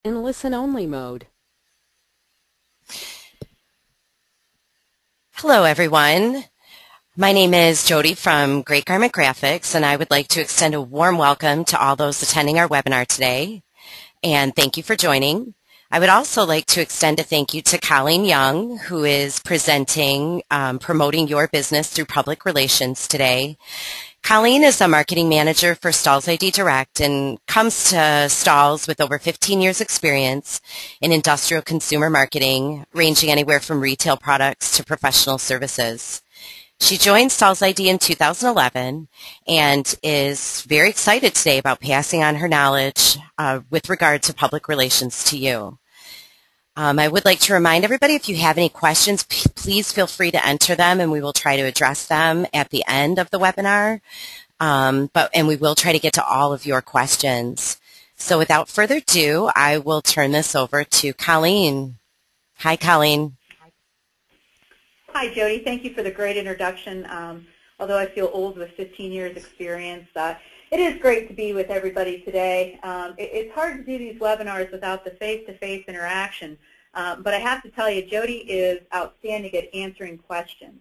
in listen-only mode. Hello, everyone. My name is Jody from Great Garment Graphics, and I would like to extend a warm welcome to all those attending our webinar today, and thank you for joining. I would also like to extend a thank you to Colleen Young, who is presenting Promoting Your Business Through Public Relations today. Colleen is the marketing manager for Stalls ID Direct and comes to Stalls with over 15 years experience in industrial consumer marketing, ranging anywhere from retail products to professional services. She joined Stalls ID in 2011 and is very excited today about passing on her knowledge with regard to public relations to you. I would like to remind everybody, if you have any questions, please feel free to enter them and we will try to address them at the end of the webinar. And we will try to get to all of your questions. So without further ado, I will turn this over to Colleen. Hi, Colleen. Hi, Jody. Thank you for the great introduction. Although I feel old with 15 years experience, it is great to be with everybody today. It's hard to do these webinars without the face-to-face interaction, but I have to tell you, Jody is outstanding at answering questions.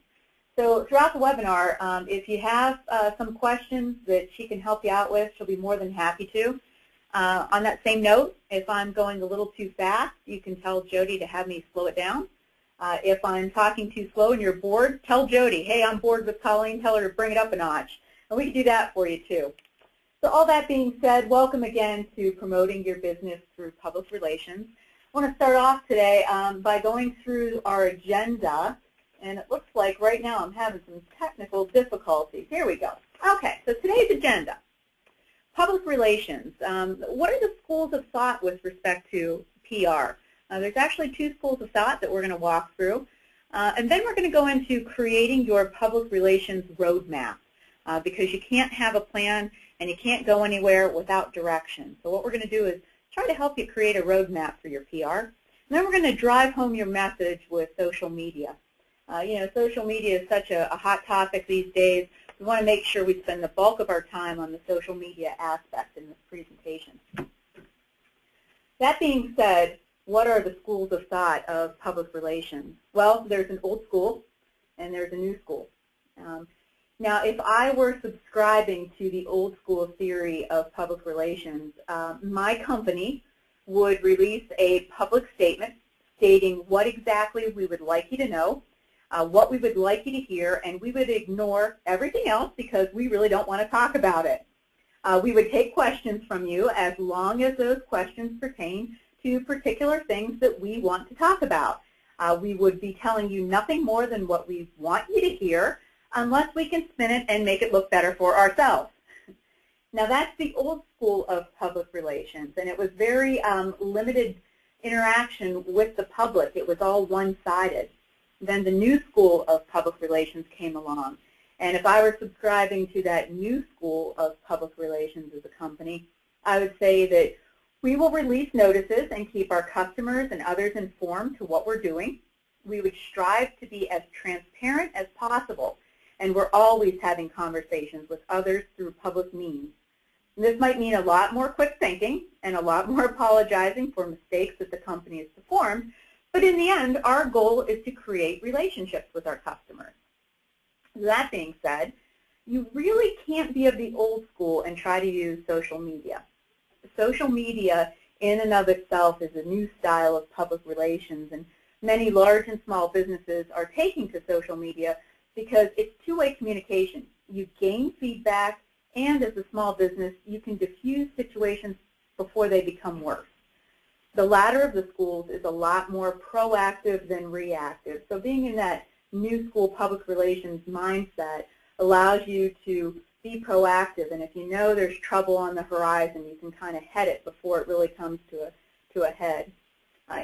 So throughout the webinar, if you have some questions that she can help you out with, she'll be more than happy to. On that same note, if I'm going a little too fast, you can tell Jody to have me slow it down. If I'm talking too slow and you're bored, tell Jody, hey, I'm bored with Colleen, tell her to bring it up a notch. And we can do that for you too. So all that being said, welcome again to Promoting Your Business Through Public Relations. I want to start off today by going through our agenda. And it looks like right now I'm having some technical difficulties. Here we go. Okay, so today's agenda. Public relations. What are the schools of thought with respect to PR? There's actually two schools of thought that we're going to walk through. And then we're going to go into creating your public relations roadmap because you can't have a plan and you can't go anywhere without direction. So what we're going to do is try to help you create a roadmap for your PR. And then we're going to drive home your message with social media. You know, social media is such a hot topic these days. We want to make sure we spend the bulk of our time on the social media aspect in this presentation. That being said, what are the schools of thought of public relations? Well, there's an old school and there's a new school. Now, if I were subscribing to the old school theory of public relations, my company would release a public statement stating what exactly we would like you to know, what we would like you to hear, and we would ignore everything else because we really don't want to talk about it. We would take questions from you as long as those questions pertain to particular things that we want to talk about. We would be telling you nothing more than what we want you to hear unless we can spin it and make it look better for ourselves. Now that's the old school of public relations, and it was very limited interaction with the public. It was all one-sided. Then the new school of public relations came along. And if I were subscribing to that new school of public relations as a company, I would say that we will release notices and keep our customers and others informed to what we're doing. We would strive to be as transparent as possible, and we're always having conversations with others through public means. And this might mean a lot more quick thinking and a lot more apologizing for mistakes that the company has performed, but in the end, our goal is to create relationships with our customers. That being said, you really can't be of the old school and try to use social media. Social media in and of itself is a new style of public relations, and many large and small businesses are taking to social media because it's two-way communication. You gain feedback, and as a small business, you can diffuse situations before they become worse. The latter of the schools is a lot more proactive than reactive. So being in that new school public relations mindset allows you to be proactive, and if you know there's trouble on the horizon, you can kind of head it before it really comes to a head.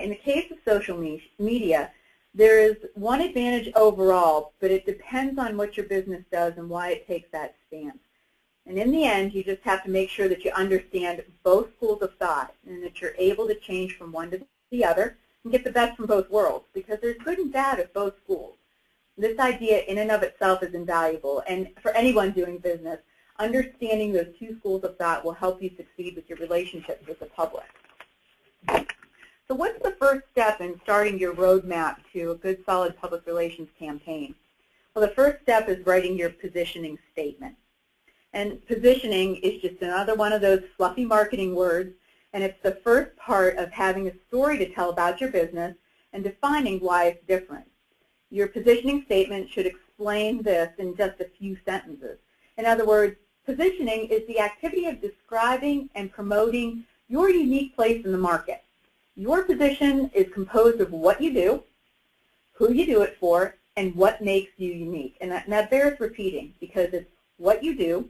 In the case of social media, there is one advantage overall, but it depends on what your business does and why it takes that stance. And in the end, you just have to make sure that you understand both schools of thought and that you're able to change from one to the other and get the best from both worlds, because there's good and bad of both schools. This idea in and of itself is invaluable, and for anyone doing business, understanding those two schools of thought will help you succeed with your relationships with the public. So what's the first step in starting your roadmap to a good, solid public relations campaign? Well, the first step is writing your positioning statement. And positioning is just another one of those fluffy marketing words, and it's the first part of having a story to tell about your business and defining why it's different. Your positioning statement should explain this in just a few sentences. In other words, positioning is the activity of describing and promoting your unique place in the market. Your position is composed of what you do, who you do it for, and what makes you unique. And that bears repeating because it's what you do,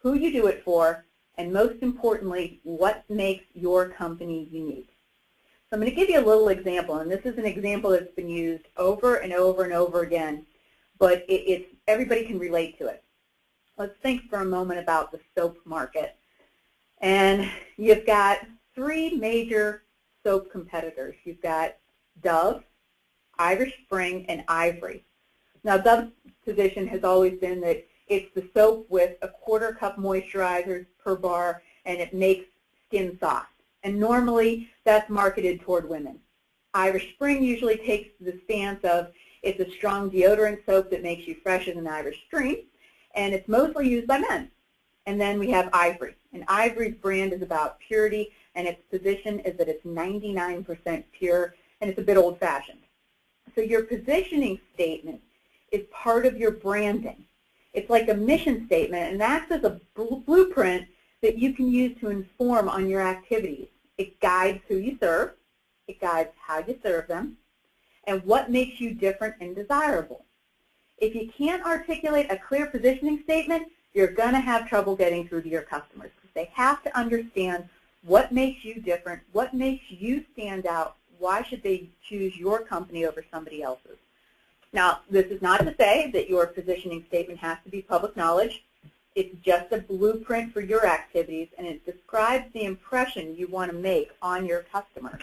who you do it for, and most importantly, what makes your company unique. So I'm going to give you a little example, and this is an example that's been used over and over and over again, but everybody can relate to it. Let's think for a moment about the soap market. And you've got three major soap competitors. You've got Dove, Irish Spring, and Ivory. Now, Dove's position has always been that it's the soap with a 1/4 cup moisturizers per bar, and it makes skin soft. And normally, that's marketed toward women. Irish Spring usually takes the stance of it's a strong deodorant soap that makes you fresh as an Irish Spring, and it's mostly used by men. And then we have Ivory. And Ivory's brand is about purity, and its position is that it's 99% pure, and it's a bit old-fashioned. So your positioning statement is part of your branding. It's like a mission statement, and acts as a blueprint that you can use to inform on your activities. It guides who you serve, it guides how you serve them, and what makes you different and desirable. If you can't articulate a clear positioning statement, you're going to have trouble getting through to your customers because they have to understand what makes you different, what makes you stand out, why should they choose your company over somebody else's. Now, this is not to say that your positioning statement has to be public knowledge. It's just a blueprint for your activities, and it describes the impression you want to make on your customers.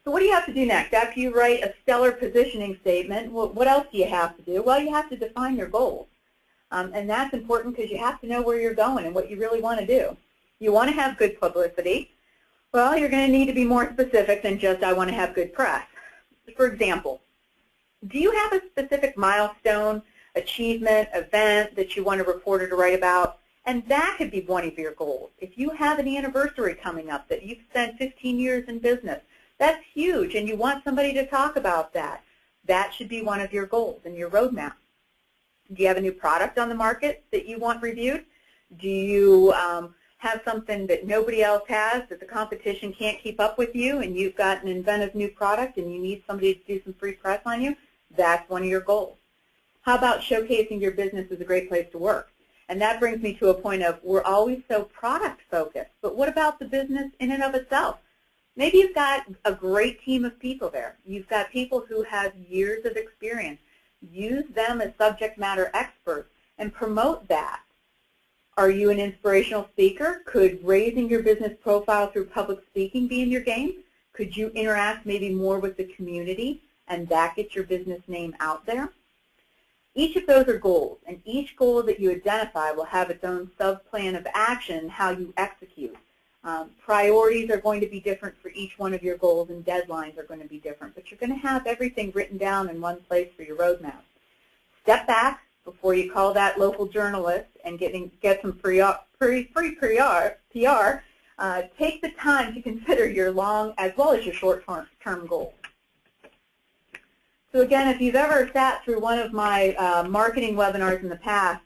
So what do you have to do next? After you write a stellar positioning statement, what else do you have to do? Well, you have to define your goals. And that's important because you have to know where you're going and what you really want to do. You want to have good publicity. Well, you're going to need to be more specific than just, I want to have good press. For example, do you have a specific milestone, achievement, event that you want a reporter to write about? And that could be one of your goals. If you have an anniversary coming up that you've spent 15 years in business, that's huge, and you want somebody to talk about that. That should be one of your goals in your roadmap. Do you have a new product on the market that you want reviewed? Do you have something that nobody else has, that the competition can't keep up with you, and you've got an inventive new product and you need somebody to do some free press on you? That's one of your goals. How about showcasing your business as a great place to work? And that brings me to a point of we're always so product focused, but what about the business in and of itself? Maybe you've got a great team of people there. You've got people who have years of experience. Use them as subject matter experts and promote that. Are you an inspirational speaker? Could raising your business profile through public speaking be in your game? Could you interact maybe more with the community and that gets your business name out there? Each of those are goals, and each goal that you identify will have its own sub-plan of action, how you execute. Priorities are going to be different for each one of your goals, and deadlines are going to be different, but you're going to have everything written down in one place for your roadmap. Step back before you call that local journalist and get some free PR. Take the time to consider your long as well as your short-term goals. So again, if you've ever sat through one of my marketing webinars in the past,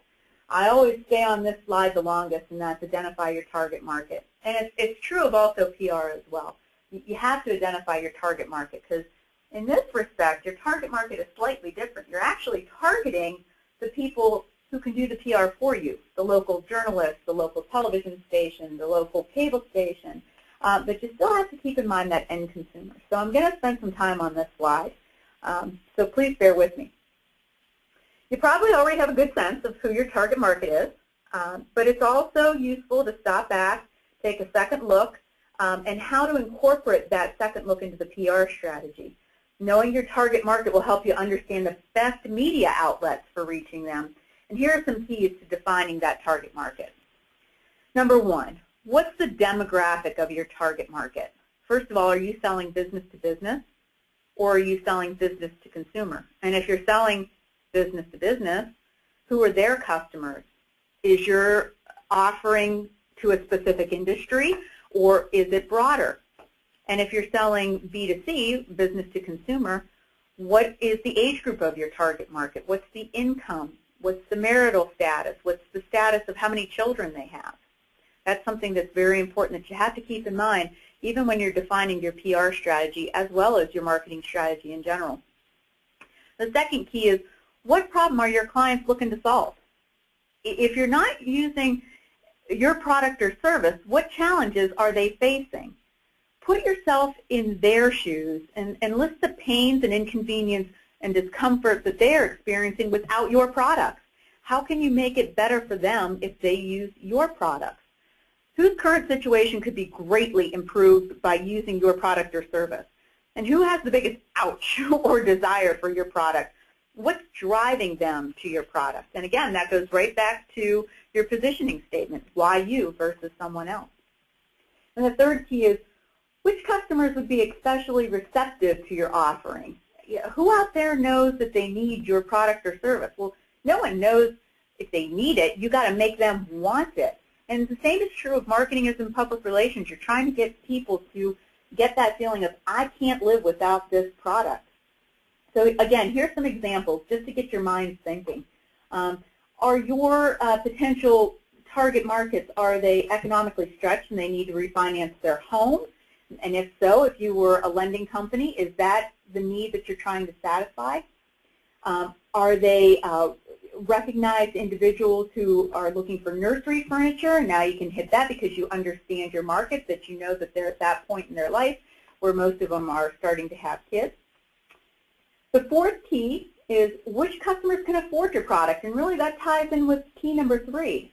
I always stay on this slide the longest, and that's identify your target market. And it's true of also PR as well. You have to identify your target market because in this respect, your target market is slightly different. You're actually targeting the people who can do the PR for you, the local journalist, the local television station, the local cable station. But you still have to keep in mind that end consumer. So I'm going to spend some time on this slide. So please bear with me. You probably already have a good sense of who your target market is, but it's also useful to stop back, take a second look, and how to incorporate that second look into the PR strategy. Knowing your target market will help you understand the best media outlets for reaching them. And here are some keys to defining that target market. Number one, what's the demographic of your target market? First of all, are you selling business to business, or are you selling business to consumer? And if you're selling business to business, who are their customers? Is your offering to a specific industry, or is it broader? And if you're selling B2C, business to consumer, what is the age group of your target market? What's the income? What's the marital status? What's the status of how many children they have? That's something that's very important that you have to keep in mind even when you're defining your PR strategy as well as your marketing strategy in general. The second key is, what problem are your clients looking to solve? If you're not using your product or service, what challenges are they facing? Put yourself in their shoes and list the pains and inconvenience and discomfort that they're experiencing without your products. How can you make it better for them if they use your products? Whose current situation could be greatly improved by using your product or service? And who has the biggest ouch or desire for your product? What's driving them to your product? And again, that goes right back to your positioning statement, why you versus someone else. And the third key is, which customers would be especially receptive to your offering? Who out there knows that they need your product or service? Well, no one knows if they need it. You've got to make them want it. And the same is true of marketing as in public relations. You're trying to get people to get that feeling of, I can't live without this product. So again, here's some examples just to get your mind thinking. Are your potential target markets, are they economically stretched and they need to refinance their home? And if so, if you were a lending company, is that the need that you're trying to satisfy? Are they recognized individuals who are looking for nursery furniture? Now you can hit that because you understand your market, that you know that they're at that point in their life where most of them are starting to have kids. The fourth key is, which customers can afford your product? And really that ties in with key number 3.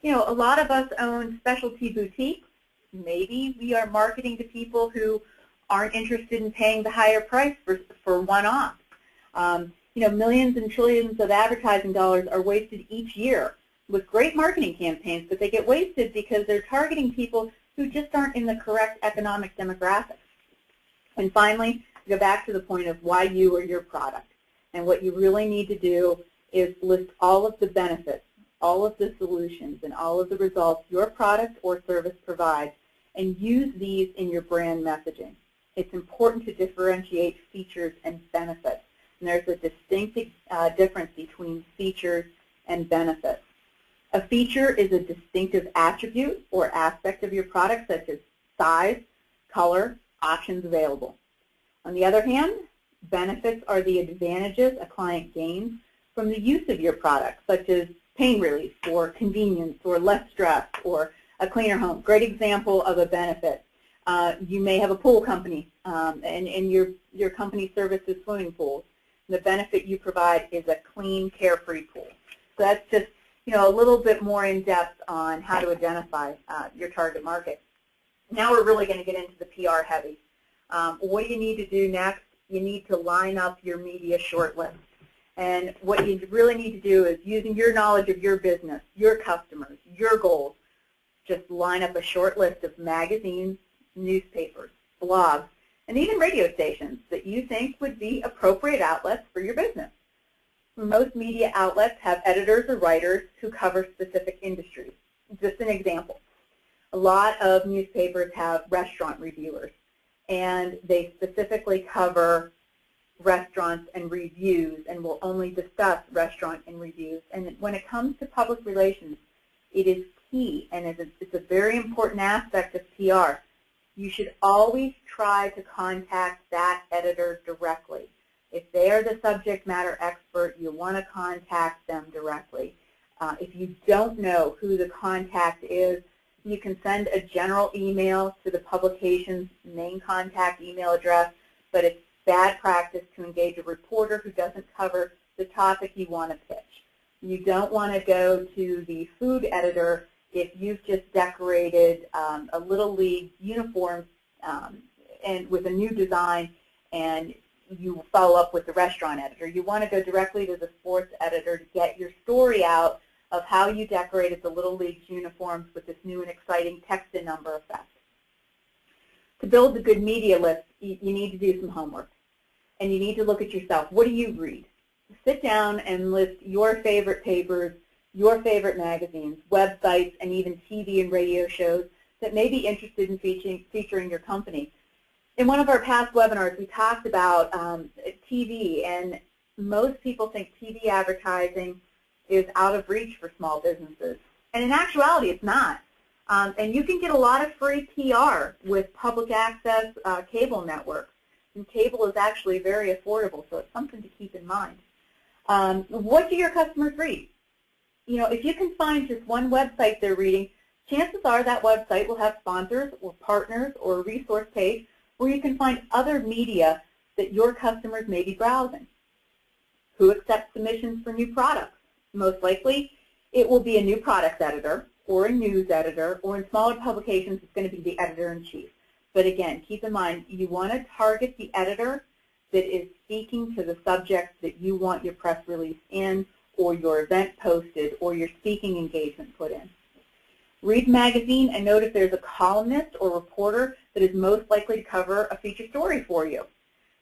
You know, a lot of us own specialty boutiques. Maybe we are marketing to people who aren't interested in paying the higher price for one-off. You know, millions and trillions of advertising dollars are wasted each year with great marketing campaigns, but they get wasted because they're targeting people who just aren't in the correct economic demographics. And finally, go back to the point of why you or your product. And what you really need to do is list all of the benefits, all of the solutions, and all of the results your product or service provides, and use these in your brand messaging. It's important to differentiate features and benefits. And there's a distinct difference between features and benefits. A feature is a distinctive attribute or aspect of your product, such as size, color, options available. On the other hand, benefits are the advantages a client gains from the use of your product, such as pain relief or convenience or less stress or a cleaner home. Great example of a benefit. You may have a pool company and your company services swimming pools. The benefit you provide is a clean, carefree pool. So that's just, you know, a little bit more in depth on how to identify your target market. Now we're really going to get into the PR heavy. What do you need to do next? You need to line up your media shortlist. And what you really need to do is, using your knowledge of your business, your customers, your goals, just line up a short list of magazines, newspapers, blogs, and even radio stations that you think would be appropriate outlets for your business. Most media outlets have editors or writers who cover specific industries. Just an example. A lot of newspapers have restaurant reviewers, and they specifically cover restaurants and reviews and will only discuss restaurant and reviews. And when it comes to public relations, it is key, and it's a very important aspect of PR. You should always try to contact that editor directly. If they are the subject matter expert, you want to contact them directly. If you don't know who the contact is, you can send a general email to the publication's main contact email address, but it's bad practice to engage a reporter who doesn't cover the topic you want to pitch. You don't want to go to the food editor if you've just decorated a Little League uniform and with a new design, and you follow up with the restaurant editor. You want to go directly to the sports editor to get your story out of how you decorated the Little League's uniforms with this new and exciting text and number effect. To build a good media list, you need to do some homework. And you need to look at yourself. What do you read? Sit down and list your favorite papers, your favorite magazines, websites, and even TV and radio shows that may be interested in featuring your company. In one of our past webinars, we talked about TV, and most people think TV advertising is out of reach for small businesses. And in actuality, it's not. And you can get a lot of free PR with public access cable networks. And cable is actually very affordable, so it's something to keep in mind. What do your customers read? You know, if you can find just one website they're reading, chances are that website will have sponsors or partners or a resource page where you can find other media that your customers may be browsing. Who accepts submissions for new products? Most likely, it will be a new products editor or a news editor, or in smaller publications, it's going to be the editor-in-chief. But again, keep in mind, you want to target the editor that is speaking to the subject that you want your press release in, or your event posted, or your speaking engagement put in. Read the magazine and note if there's a columnist or reporter that is most likely to cover a feature story for you.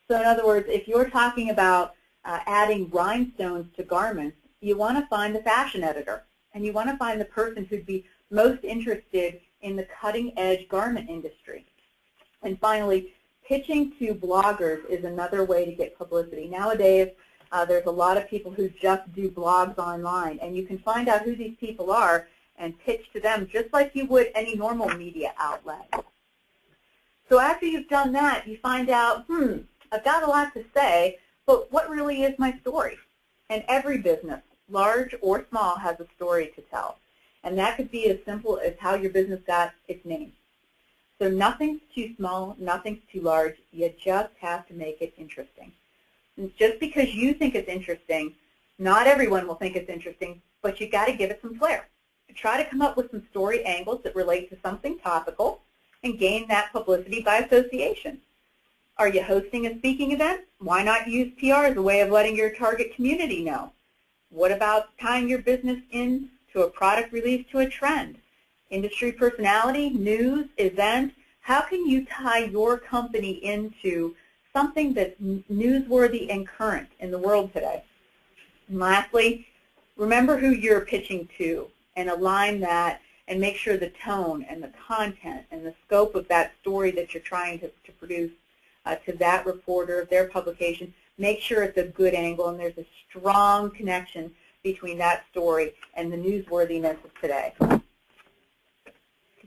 So in other words, if you're talking about adding rhinestones to garments, you want to find the fashion editor, and you want to find the person who'd be most interested in the cutting-edge garment industry. And finally, pitching to bloggers is another way to get publicity. Nowadays, there's a lot of people who just do blogs online, and you can find out who these people are and pitch to them just like you would any normal media outlet. So after you've done that, you find out, I've got a lot to say, but what really is my story? And every business, large or small, has a story to tell. And that could be as simple as how your business got its name. So nothing's too small, nothing's too large. You just have to make it interesting. And just because you think it's interesting, not everyone will think it's interesting, but you've got to give it some flair. Try to come up with some story angles that relate to something topical and gain that publicity by association. Are you hosting a speaking event? Why not use PR as a way of letting your target community know? What about tying your business in to a product release to a trend? Industry personality, news, event, how can you tie your company into something that's newsworthy and current in the world today? And lastly, remember who you're pitching to and align that and make sure the tone and the content and the scope of that story that you're trying to produce to that reporter, their publication, make sure it's a good angle and there's a strong connection between that story and the newsworthiness of today.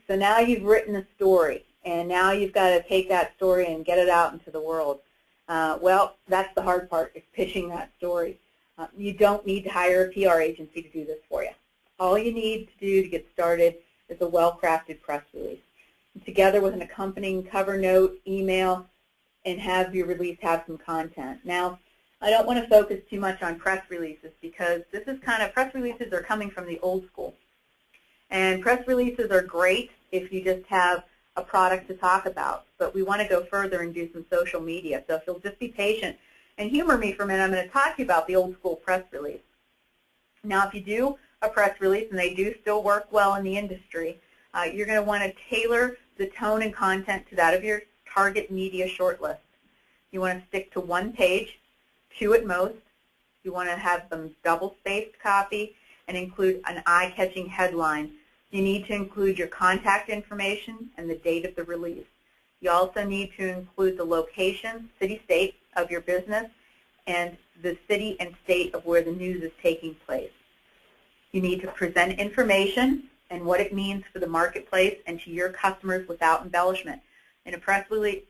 So now you've written a story, and now you've got to take that story and get it out into the world. Well, that's the hard part, is pitching that story. You don't need to hire a PR agency to do this for you. All you need to do to get started is a well-crafted press release, together with an accompanying cover note, email, and have your release have some content. Now, I don't want to focus too much on press releases because this is press releases are coming from the old school. And press releases are great if you just have a product to talk about, but we want to go further and do some social media. So if you'll just be patient and humor me for a minute, I'm going to talk to you about the old school press release. Now, if you do a press release, and they do still work well in the industry, you're going to want to tailor the tone and content to that of your target media shortlist. You want to stick to one page, two at most. You want to have some double-spaced copy and include an eye-catching headline. You need to include your contact information and the date of the release. You also need to include the location, city, state of your business, and the city and state of where the news is taking place. You need to present information and what it means for the marketplace and to your customers without embellishment. In a press release,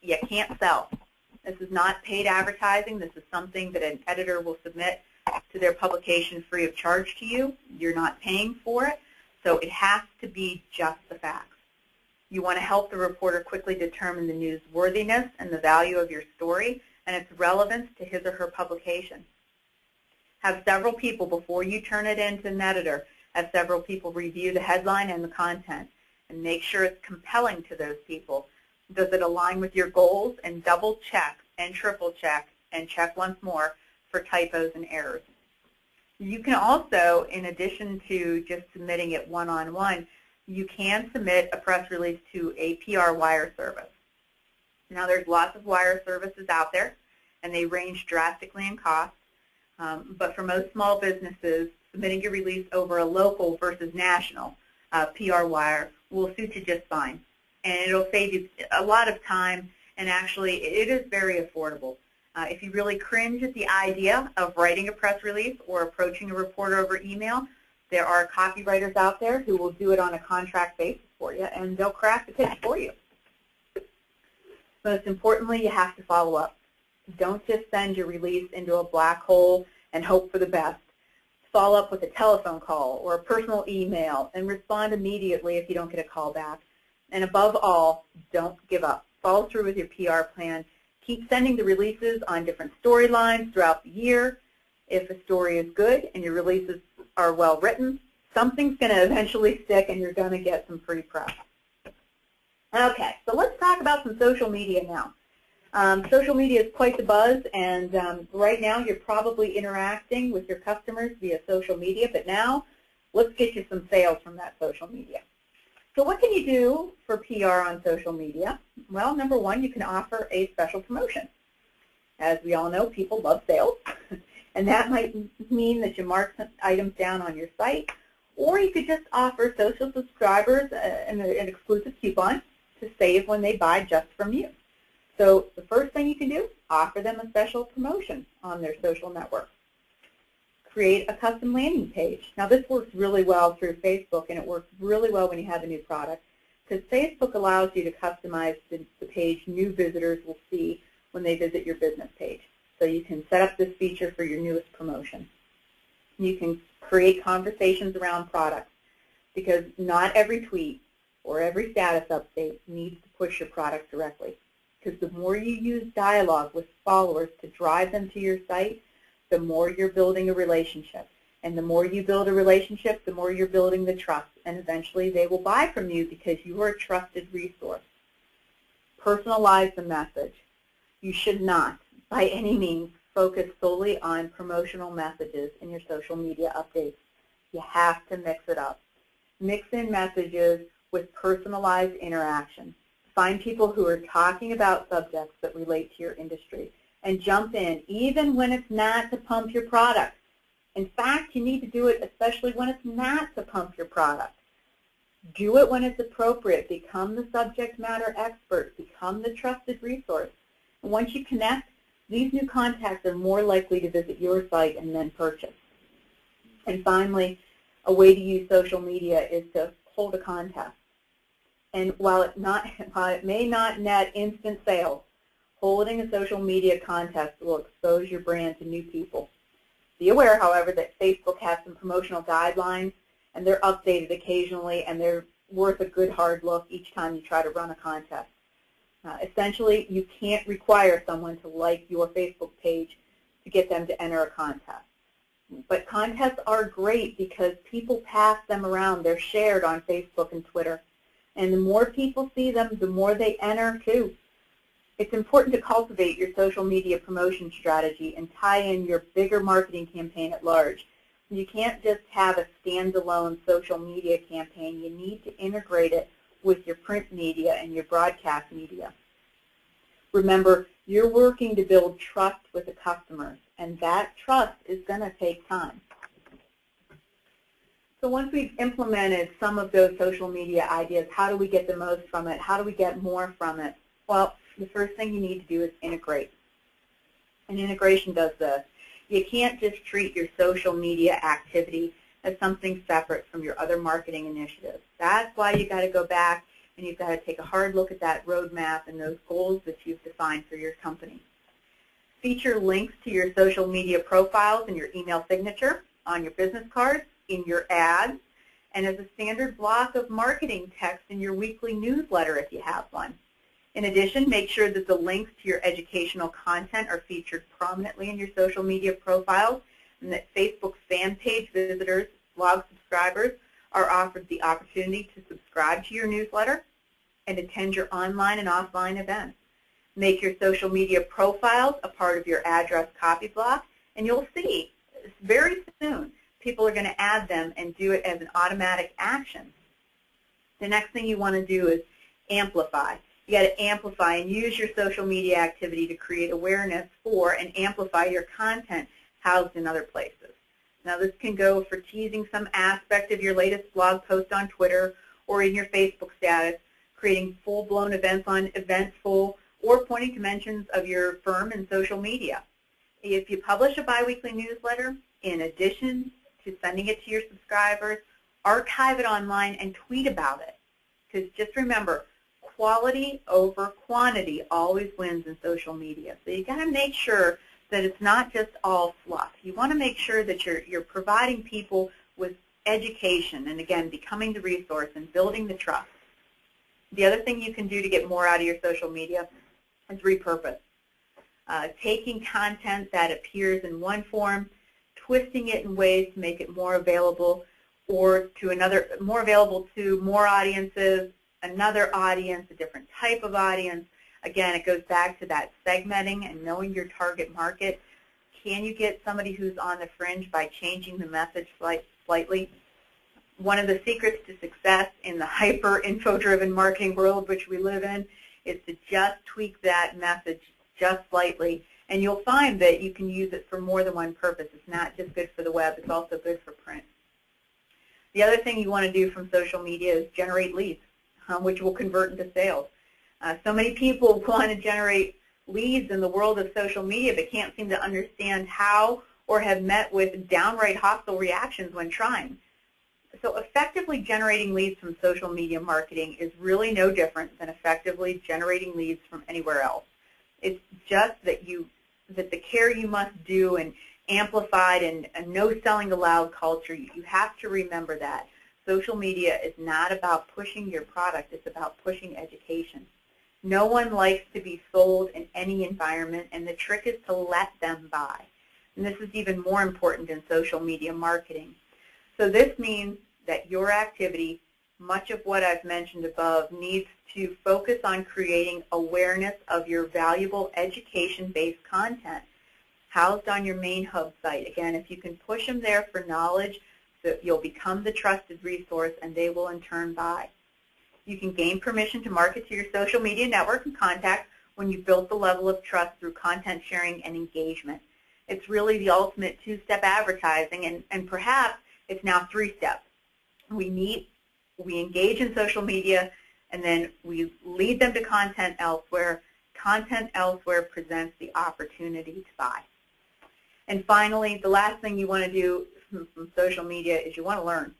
you can't sell. This is not paid advertising. This is something that an editor will submit to their publication free of charge to you. You're not paying for it, so it has to be just the facts. You want to help the reporter quickly determine the newsworthiness and the value of your story and its relevance to his or her publication. Have several people, before you turn it in to an editor, have several people review the headline and the content and make sure it's compelling to those people. Does it align with your goals? And double check and triple check and check once more for typos and errors. You can also, in addition to just submitting it one-on-one, you can submit a press release to a PR wire service. Now, there's lots of wire services out there, and they range drastically in cost. But for most small businesses, submitting your release over a local versus national PR wire will suit you just fine. And it'll save you a lot of time, and actually it is very affordable. If you really cringe at the idea of writing a press release or approaching a reporter over email, there are copywriters out there who will do it on a contract basis for you, and they'll craft the pitch for you. Most importantly, you have to follow up. Don't just send your release into a black hole and hope for the best. Follow up with a telephone call or a personal email and respond immediately if you don't get a call back. And above all, don't give up. Follow through with your PR plan. Keep sending the releases on different storylines throughout the year. If a story is good and your releases are well written, something's going to eventually stick and you're going to get some free press. Okay, so let's talk about some social media now. Social media is quite the buzz, and right now you're probably interacting with your customers via social media, but now let's get you some sales from that social media. So what can you do for PR on social media? Well, number one, you can offer a special promotion. As we all know, people love sales, and that might mean that you mark some items down on your site, or you could just offer social subscribers an exclusive coupon to save when they buy just from you. So the first thing you can do, offer them a special promotion on their social network. Create a custom landing page. Now this works really well through Facebook, and it works really well when you have a new product, because Facebook allows you to customize the page new visitors will see when they visit your business page. So you can set up this feature for your newest promotion. You can create conversations around products, because not every tweet or every status update needs to push your product directly. Because the more you use dialogue with followers to drive them to your site, the more you're building a relationship. And the more you build a relationship, the more you're building the trust. And eventually they will buy from you because you are a trusted resource. Personalize the message. You should not, by any means, focus solely on promotional messages in your social media updates. You have to mix it up. Mix in messages with personalized interaction. Find people who are talking about subjects that relate to your industry and jump in, even when it's not to pump your product. In fact, you need to do it especially when it's not to pump your product. Do it when it's appropriate. Become the subject matter expert. Become the trusted resource. And once you connect, these new contacts are more likely to visit your site and then purchase. And finally, a way to use social media is to hold a contest. And while it may not net instant sales, holding a social media contest will expose your brand to new people. Be aware, however, that Facebook has some promotional guidelines, and they're updated occasionally, and they're worth a good hard look each time you try to run a contest. Essentially, you can't require someone to like your Facebook page to get them to enter a contest. But contests are great because people pass them around. They're shared on Facebook and Twitter. And the more people see them, the more they enter too. It's important to cultivate your social media promotion strategy and tie in your bigger marketing campaign at large. You can't just have a standalone social media campaign. You need to integrate it with your print media and your broadcast media. Remember, you're working to build trust with the customers, and that trust is going to take time. So once we've implemented some of those social media ideas, how do we get the most from it? How do we get more from it? Well, the first thing you need to do is integrate. And integration does this. You can't just treat your social media activity as something separate from your other marketing initiatives. That's why you've got to go back and you've got to take a hard look at that roadmap and those goals that you've defined for your company. Feature links to your social media profiles in your email signature, on your business cards, in your ads, and as a standard block of marketing text in your weekly newsletter if you have one. In addition, make sure that the links to your educational content are featured prominently in your social media profiles, and that Facebook fan page visitors, blog subscribers, are offered the opportunity to subscribe to your newsletter and attend your online and offline events. Make your social media profiles a part of your address copy block, and you'll see very soon people are going to add them and do it as an automatic action. The next thing you want to do is amplify. You got to amplify and use your social media activity to create awareness for and amplify your content housed in other places. Now this can go for teasing some aspect of your latest blog post on Twitter or in your Facebook status, creating full-blown events on Eventful, or pointing to mentions of your firm in social media. If you publish a biweekly newsletter, in addition to sending it to your subscribers, archive it online and tweet about it. Because just remember, quality over quantity always wins in social media. So you got to make sure that it's not just all fluff. You want to make sure that you're providing people with education and, again, becoming the resource and building the trust. The other thing you can do to get more out of your social media is repurpose. Taking content that appears in one form, twisting it in ways to make it more available or to more available to more audiences, another audience, a different type of audience. Again, it goes back to that segmenting and knowing your target market. Can you get somebody who's on the fringe by changing the message slightly? One of the secrets to success in the hyper info-driven marketing world which we live in is to just tweak that message just slightly, and you'll find that you can use it for more than one purpose. It's not just good for the web, it's also good for print. The other thing you want to do from social media is generate leads, which will convert into sales. So many people want to generate leads in the world of social media but can't seem to understand how or have met with downright hostile reactions when trying. So effectively generating leads from social media marketing is really no different than effectively generating leads from anywhere else. It's just that the care you must do and amplified and a no selling aloud culture, you have to remember that. Social media is not about pushing your product, it's about pushing education. No one likes to be sold in any environment, and the trick is to let them buy. And this is even more important in social media marketing. So this means that your activity, much of what I've mentioned above, needs to focus on creating awareness of your valuable education-based content housed on your main hub site. Again, if you can push them there for knowledge, so you'll become the trusted resource and they will in turn buy. You can gain permission to market to your social media network and contacts when you've built the level of trust through content sharing and engagement. It's really the ultimate two-step advertising, and perhaps it's now three steps. We meet, we engage in social media, and then we lead them to content elsewhere. Content elsewhere presents the opportunity to buy. And finally, the last thing you want to do from social media is you want to learn.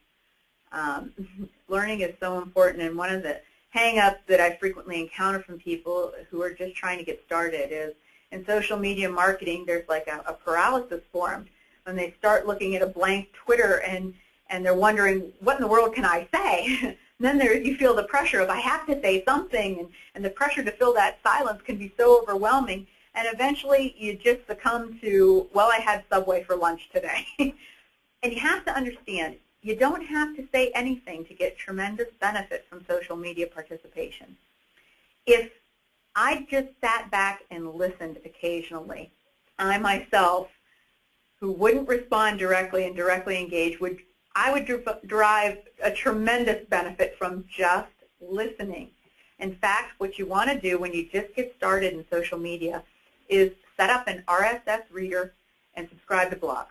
Learning is so important, and one of the hang-ups that I frequently encounter from people who are just trying to get started is in social media marketing there's like a paralysis formed when they start looking at a blank Twitter and they're wondering, what in the world can I say? And then you feel the pressure of I have to say something, and the pressure to fill that silence can be so overwhelming, and eventually you just succumb to, well, I had Subway for lunch today. And you have to understand, you don't have to say anything to get tremendous benefit from social media participation. If I just sat back and listened occasionally, I myself, who wouldn't respond directly and directly engage, I would derive a tremendous benefit from just listening. In fact, what you want to do when you just get started in social media is set up an RSS reader and subscribe to blogs.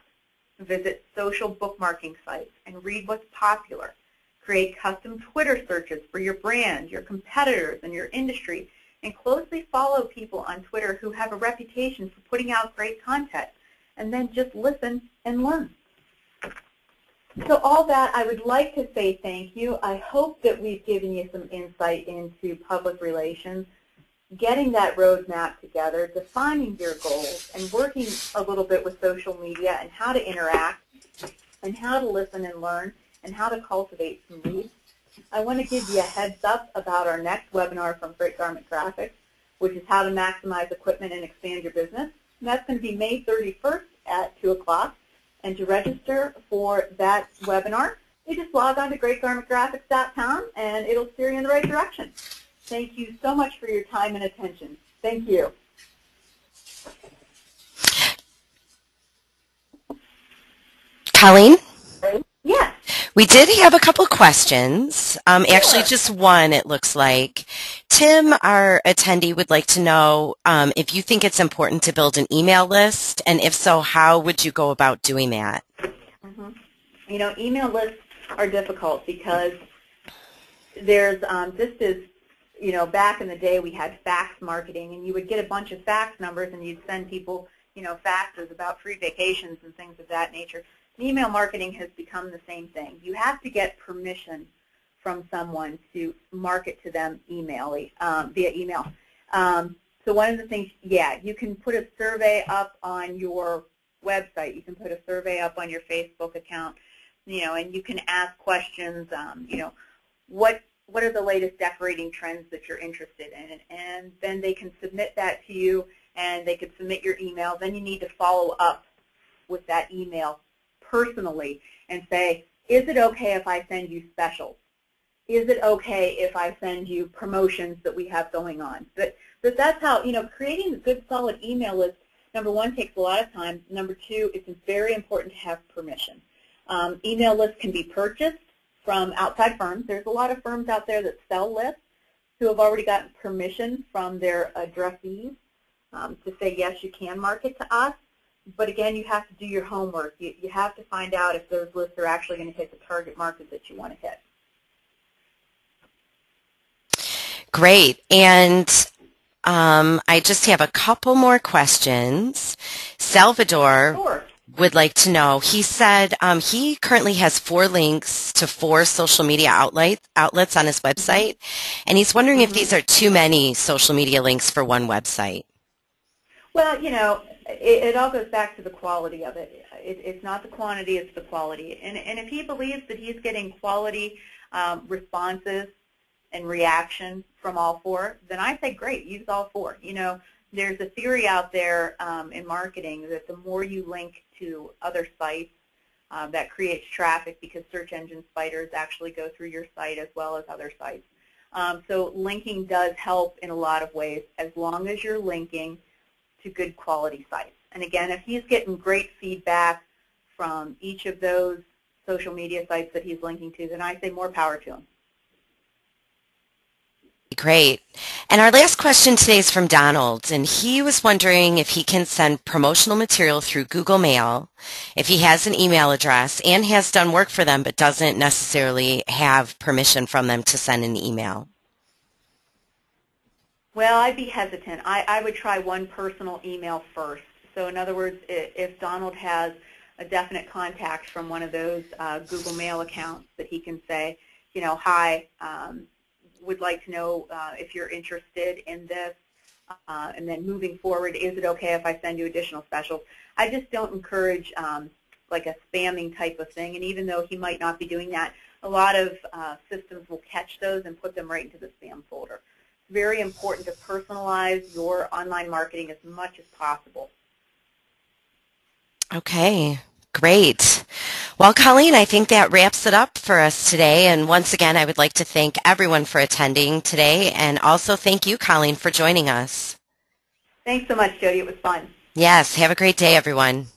Visit social bookmarking sites and read what's popular. Create custom Twitter searches for your brand, your competitors, and your industry, and closely follow people on Twitter who have a reputation for putting out great content, and then just listen and learn. So all that, I would like to say thank you. I hope that we've given you some insight into public relations, getting that roadmap together, defining your goals, and working a little bit with social media and how to interact and how to listen and learn and how to cultivate some leads. I want to give you a heads up about our next webinar from Great Garment Graphics, which is how to maximize equipment and expand your business. And that's going to be May 31st at 2 o'clock. And to register for that webinar, you just log on to greatgarmentgraphics.com and it'll steer you in the right direction. Thank you so much for your time and attention. Thank you. Colleen? Yes. We did have a couple questions. Actually, Sure. just one, it looks like. Tim, our attendee, would like to know if you think it's important to build an email list, and if so, how would you go about doing that? hmm You know, email lists are difficult because there's just as, you know, back in the day we had fax marketing, and you would get a bunch of fax numbers and you'd send people, you know, faxes about free vacations and things of that nature. Email marketing has become the same thing. You have to get permission from someone to market to them via email. So one of the things, yeah, you can put a survey up on your website. You can put a survey up on your Facebook account, you know, and you can ask questions, you know, what are the latest decorating trends that you're interested in, and then they can submit that to you, and they could submit your email. Then you need to follow up with that email personally and say, is it okay if I send you specials? Is it okay if I send you promotions that we have going on? But that's how, you know, creating a good solid email list, number one, takes a lot of time. Number two, it's very important to have permission. Email lists can be purchased from outside firms. There's a lot of firms out there that sell lists who have already gotten permission from their addressees to say, yes, you can market to us. But again, you have to do your homework. You have to find out if those lists are actually going to hit the target market that you want to hit. Great. And I just have a couple more questions. Salvador Sure. would like to know, he said he currently has 4 links to 4 social media outlets on his website, and he's wondering if these are too many social media links for one website. Well, you know, it all goes back to the quality of it. It's not the quantity, it's the quality. And if he believes that he's getting quality responses and reaction from all 4, then I say great, use all 4. You know, there's a theory out there in marketing that the more you link to other sites, that creates traffic, because search engine spiders actually go through your site as well as other sites. So linking does help in a lot of ways, as long as you're linking to good quality sites. And again, if he's getting great feedback from each of those social media sites that he's linking to, then I say more power to him. Great. And our last question today is from Donald, and he was wondering if he can send promotional material through Google Mail, if he has an email address and has done work for them but doesn't necessarily have permission from them to send an email. Well, I'd be hesitant. I would try one personal email first. So in other words, if Donald has a definite contact from one of those Google Mail accounts, that he can say, you know, hi, would like to know if you're interested in this, and then moving forward, is it okay if I send you additional specials? I just don't encourage like a spamming type of thing, and even though he might not be doing that, a lot of systems will catch those and put them right into the spam folder. It's very important to personalize your online marketing as much as possible. Okay, great. Well, Colleen, I think that wraps it up for us today. And once again, I would like to thank everyone for attending today, and also thank you, Colleen, for joining us. Thanks so much, Jody. It was fun. Yes, have a great day, everyone.